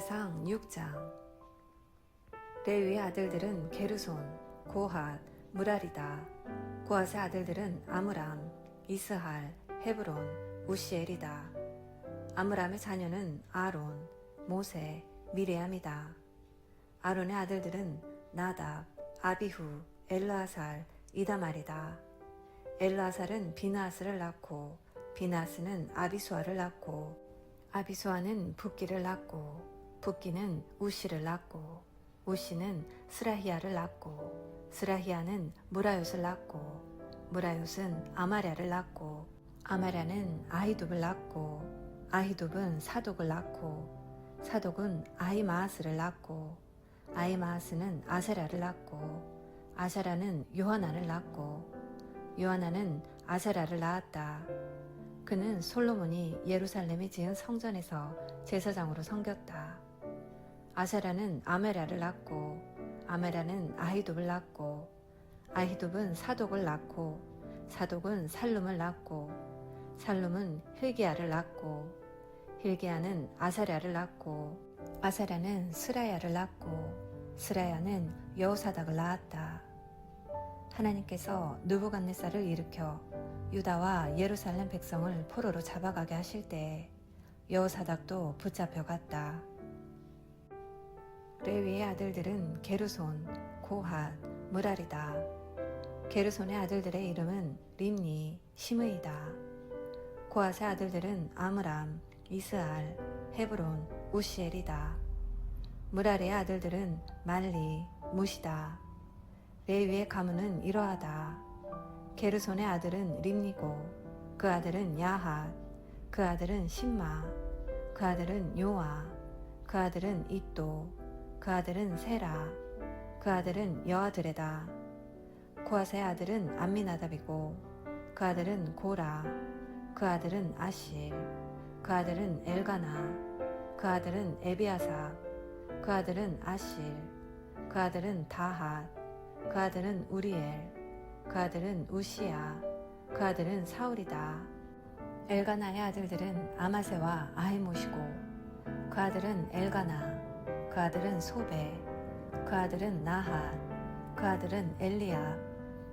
역대상 6장. 레위의 아들들은 게르손, 고핫, 무라리다. 고핫의 아들들은 아므람, 이스할, 헤브론, 우시엘이다. 아므람의 자녀는 아론, 모세, 미레암이다. 아론의 아들들은 나답, 아비후, 엘르아살, 이다말이다. 엘르아살은 비나스를 낳고 비나스는 아비수아를 낳고 아비수아는 붓기를 낳고 붓기는 우시를 낳고 우시는 스라히야를 낳고 스라히야는 무라욤을 낳고 무라욤은 아마랴를 낳고 아마랴는 아히둡을 낳고 아히둡은 사독을 낳고 사독은 아히마아스를 낳고 아히마아스는 아세라를 낳고 아세라는 요하난을 낳고 요하난은 아세라를 낳았다. 그는 솔로몬이 예루살렘에 지은 성전에서 제사장으로 섬겼다. 아세라는 아메라를 낳고 아메라는 아히둡을 낳고 아히둡은 사독을 낳고 사독은 살룸을 낳고 살룸은 hil기야를 낳고 hil기야는 아사랴를 낳고 아사랴는 스라야를 낳고 스라야는 여호사닥을 낳았다. 하나님께서 느부갓네살을 일으켜 유다와 예루살렘 백성을 포로로 잡아가게 하실 때 여호사닥도 붙잡혀 갔다. 레위의 아들들은 게르손, 고핫, 무라리다. 게르손의 아들들의 이름은 림니, 시므이다. 고핫의 아들들은 아므람, 이스알, 헤브론, 우시엘이다. 무라리의 아들들은 말리, 무시다. 레위의 가문은 이러하다. 게르손의 아들은 림니고 그 아들은 야핫, 그 아들은 심마, 그 아들은 요아, 그 아들은 잇도, 그 아들은 세라, 그 아들은 여아드레다. 고핫의 아들은 암미나답이고 그 아들은 고라, 그 아들은 아실, 그 아들은 엘가나, 그 아들은 에비아삽, 그 아들은 아실, 그 아들은 다핫, 그 아들은 우리엘, 그 아들은 우시야, 그 아들은 사울이다. 엘가나의 아들들은 아마세와 아히모시고 그 아들은 엘가나, 그 아들은 소베, 그 아들은 나핫, 그 아들은 엘리압,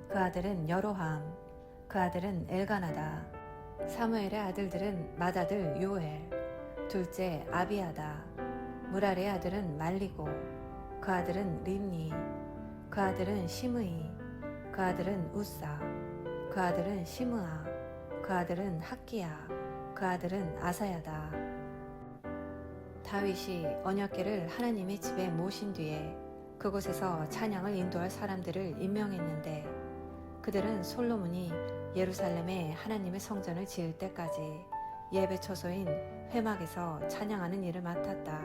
그 아들은 여로함, 그 아들은 엘가나다. 사무엘의 아들들은 맏아들 요엘, 둘째 아비아다. 무라리의 아들은 말리고 그 아들은 림니, 그 아들은 시므이, 그 아들은 우사, 그 아들은 시므아, 그 아들은 학기야, 그 아들은 아사야다. 다윗이 언약궤를 하나님의 집에 모신 뒤에 그곳에서 찬양을 인도할 사람들을 임명했는데 그들은 솔로몬이 예루살렘에 하나님의 성전을 지을 때까지 예배 처소인 회막에서 찬양하는 일을 맡았다.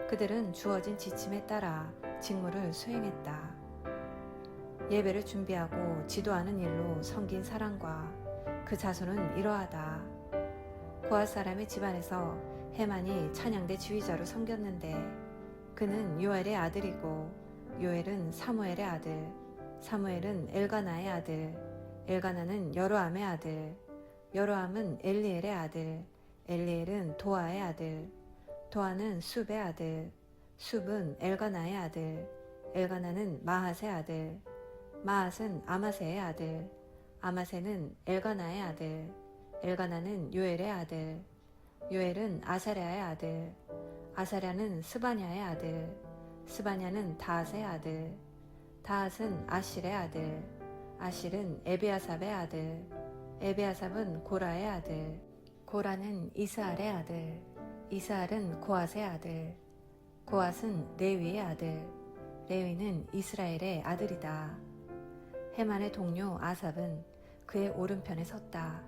그들은 주어진 지침에 따라 직무를 수행했다. 예배를 준비하고 지도하는 일로 섬긴 사람과 그 자손은 이러하다. 고핫 사람의 집안에서 헤만이 찬양대 지휘자로 섬겼는데 그는 요엘의 아들이고 요엘은 사무엘의 아들, 사무엘은 엘가나의 아들, 엘가나는 여로함의 아들, 여로함은 엘리엘의 아들, 엘리엘은 도아의 아들, 도아는 숲의 아들, 숲은 엘가나의 아들, 엘가나는 마핫의 아들, 마핫은 아마세의 아들, 아마세는 엘가나의 아들, 엘가나는 요엘의 아들, 요엘은 아사랴의 아들, 아사랴는 스바냐의 아들, 스바냐는 다핫의 아들, 다핫은 아실의 아들, 아실은 에비아삽의 아들, 에비아삽은 고라의 아들, 고라는 이스알의 아들, 이스알은 고핫의 아들, 고핫은 레위의 아들, 레위는 이스라엘의 아들이다. 헤만의 동료 아삽은 그의 오른편에 섰다.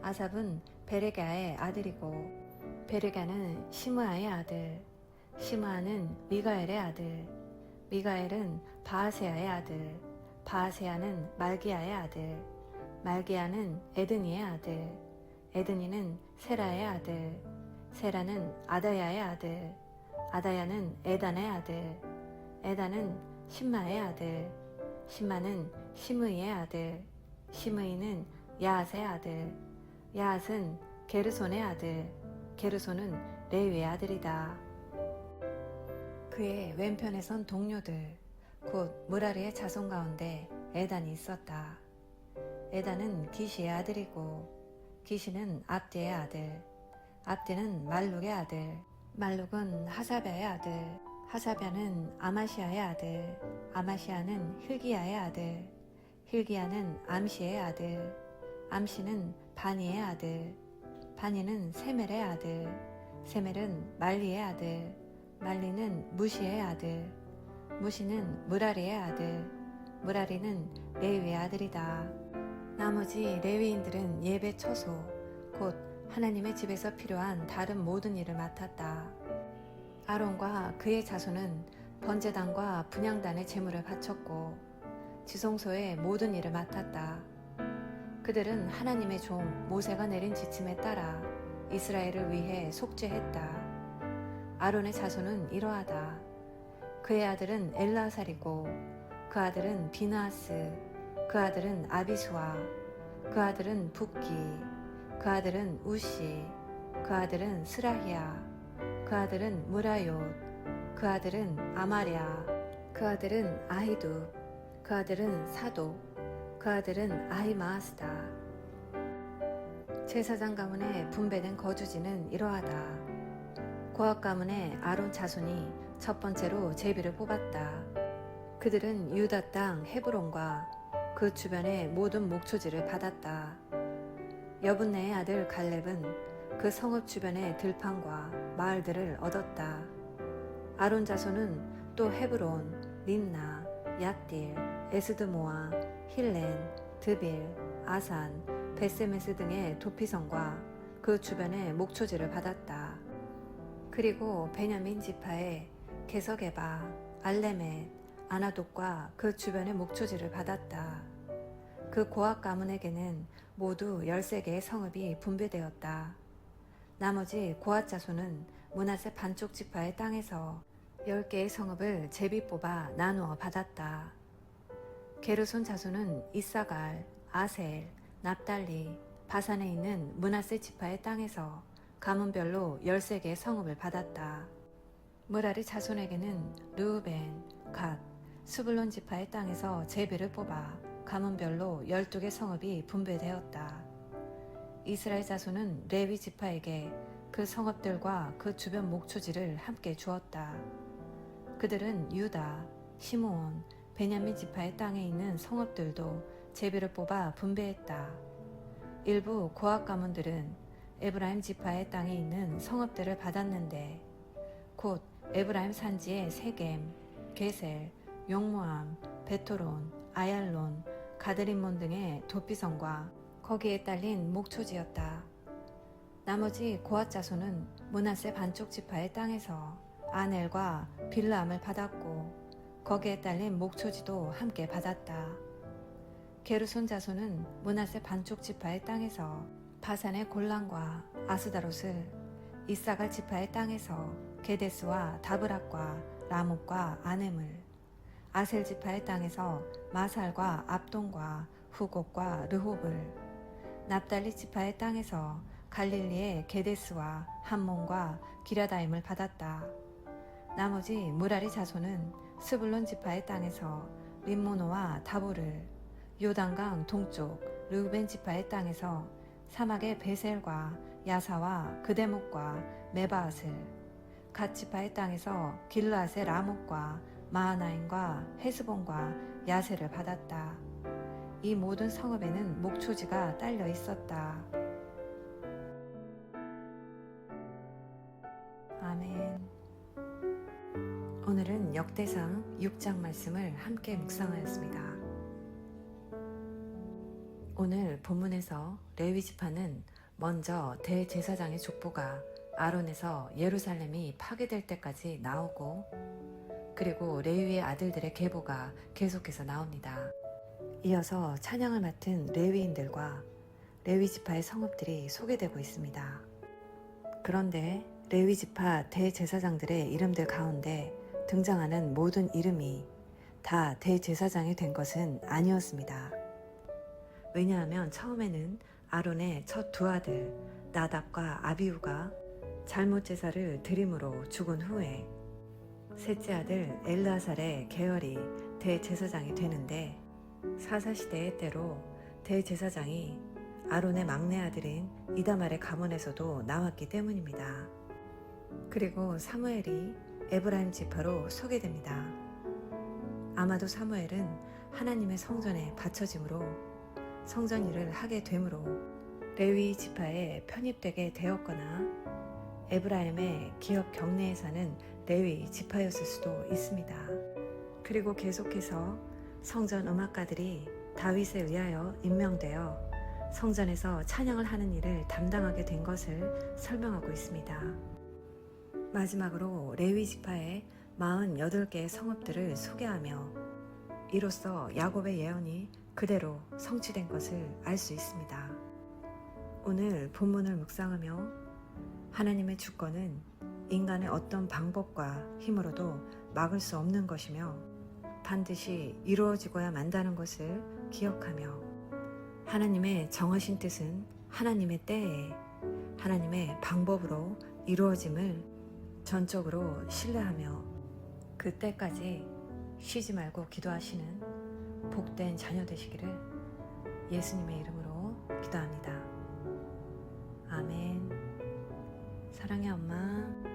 아삽은 베레가의 아들이고 베레가는 시므아의 아들, 시므아는 미가엘의 아들, 미가엘은 바아세아의 아들, 바아세아는 말기야의 아들, 말기야는 에드니의 아들, 에드니는 세라의 아들, 세라는 아다야의 아들, 아다야는 에단의 아들, 에단은 심마의 아들, 심마는 시므이의 아들, 시므이는 야앗의 아들, 야앗은 게르손의 아들, 게르손은 레위의 아들이다. 그의 왼편에 선 동료들 곧 무라리의 자손 가운데 에단이 있었다. 에단은 기시의 아들이고 기시는 압디의 아들, 압디는 말룩의 아들, 말룩은 하사랴의 아들, 하사랴는 아마시아의 아들, 아마시아는 hil기야의 아들, hil기야는 암시의 아들, 암시는 바니의 아들, 바니는 세멜의 아들, 세멜은 말리의 아들, 말리는 무시의 아들, 무시는 무라리의 아들, 무라리는 레위의 아들이다. 나머지 레위인들은 예배 처소, 곧 하나님의 집에서 필요한 다른 모든 일을 맡았다. 아론과 그의 자손은 번제단과 분향단의 제물을 바쳤고 지성소의 모든 일을 맡았다. 그들은 하나님의 종 모세가 내린 지침에 따라 이스라엘을 위해 속죄했다. 아론의 자손은 이러하다. 그의 아들은 엘라살이고 그 아들은 비느하스, 그 아들은 아비수아, 그 아들은 붓기, 그 아들은 우시, 그 아들은 스라히야, 그 아들은 무라욤, 그 아들은 아마랴, 그 아들은 아히둡, 그 아들은 사독, 그 아들은 아히마아스다. 제사장 가문에 분배된 거주지는 이러하다. 고핫 가문의 아론 자손이 첫 번째로 제비를 뽑았다. 그들은 유다 땅 헤브론과 그 주변의 모든 목초지를 받았다. 여분네의 아들 갈렙은 그 성읍 주변의 들판과 마을들을 얻었다. 아론 자손은 또 헤브론, 림나, 얏딜, 에스드모아, 힐렌, 드빌, 아산, 베세메스 등의 도피성과 그 주변의 목초지를 받았다. 그리고 베냐민 지파의 게서게바, 알레멧, 아나돗과 그 주변의 목초지를 받았다. 그 고핫 가문에게는 모두 13개의 성읍이 분배되었다. 나머지 고핫 자손은 므낫세 반쪽 지파의 땅에서 10개의 성읍을 제비 뽑아 나누어 받았다. 게르손 자손은 이사갈, 아셀, 납달리, 바산에 있는 므낫세 지파의 땅에서 가문별로 13개의 성읍을 받았다. 무라리 자손에게는 르우벤, 갓, 스불론 지파의 땅에서 제비를 뽑아 가문별로 12개 성읍이 분배되었다. 이스라엘 자손은 레위 지파에게 그 성읍들과 그 주변 목초지를 함께 주었다. 그들은 유다, 시므온, 베냐민 지파의 땅에 있는 성읍들도 제비를 뽑아 분배했다. 일부 고핫 가문들은 에브라임 지파의 땅에 있는 성읍들을 받았는데 곧 에브라임 산지의 세겜, 게셀, 용모암, 베토론, 아얄론, 가드림몬 등의 도피성과 거기에 딸린 목초지였다. 나머지 고핫 자손은 므낫세 반쪽 지파의 땅에서 아넬과 빌라암을 받았고 거기에 딸린 목초지도 함께 받았다. 게르손 자손은 므낫세 반쪽 지파의 땅에서 바산의 골란과 아스다롯을, 이사갈 지파의 땅에서 게데스와 다브락과 라못과 아넴을, 아셀 지파의 땅에서 마살과 압돈과 후곡과 르홉을, 납달리 지파의 땅에서 갈릴리의 게데스와 함몬과 기라다임을 받았다. 나머지 무라리 자손은 스불론 지파의 땅에서 림모노와 다보를, 요단강 동쪽 르우벤 지파의 땅에서 사막의 베셀과 야사와 그대목과 메바앗을, 갓 지파의 땅에서 길르앗의 라못과 마하나임과 헤스본과 야세를 받았다. 이 모든 성읍에는 목초지가 딸려 있었다. 아멘. 오늘은 역대상 6장 말씀을 함께 묵상하였습니다. 오늘 본문에서 레위 지파는 먼저 대제사장의 족보가 아론에서 예루살렘이 파괴될 때까지 나오고 그리고 레위의 아들들의 계보가 계속해서 나옵니다. 이어서 찬양을 맡은 레위인들과 레위 지파의 성읍들이 소개되고 있습니다. 그런데 레위 지파 대제사장들의 이름들 가운데 등장하는 모든 이름이 다 대제사장이 된 것은 아니었습니다. 왜냐하면 처음에는 아론의 첫 두 아들 나답과 아비후가 잘못 제사를 드림으로 죽은 후에 셋째 아들 엘르아살의 계열이 대제사장이 되는데 사사시대의 때로 대제사장이 아론의 막내 아들인 이다말의 가문에서도 나왔기 때문입니다. 그리고 사무엘이 에브라임 지파로 소개됩니다. 아마도 사무엘은 하나님의 성전에 바쳐짐으로 성전 일을 하게 되므로 레위 지파에 편입되게 되었거나 에브라임의 기업 경내에 사는 레위 지파였을 수도 있습니다. 그리고 계속해서 성전 음악가들이 다윗에 의하여 임명되어 성전에서 찬양을 하는 일을 담당하게 된 것을 설명하고 있습니다. 마지막으로 레위 지파의 48개의 성읍들을 소개하며 이로써 야곱의 예언이 그대로 성취된 것을 알 수 있습니다. 오늘 본문을 묵상하며 하나님의 주권은 인간의 어떤 방법과 힘으로도 막을 수 없는 것이며 반드시 이루어지고야 만다는 것을 기억하며 하나님의 정하신 뜻은 하나님의 때에 하나님의 방법으로 이루어짐을 전적으로 신뢰하며 그 때까지 쉬지 말고 기도하시는 복된 자녀 되시기를 예수님의 이름으로 기도합니다. 아멘. 사랑해 엄마.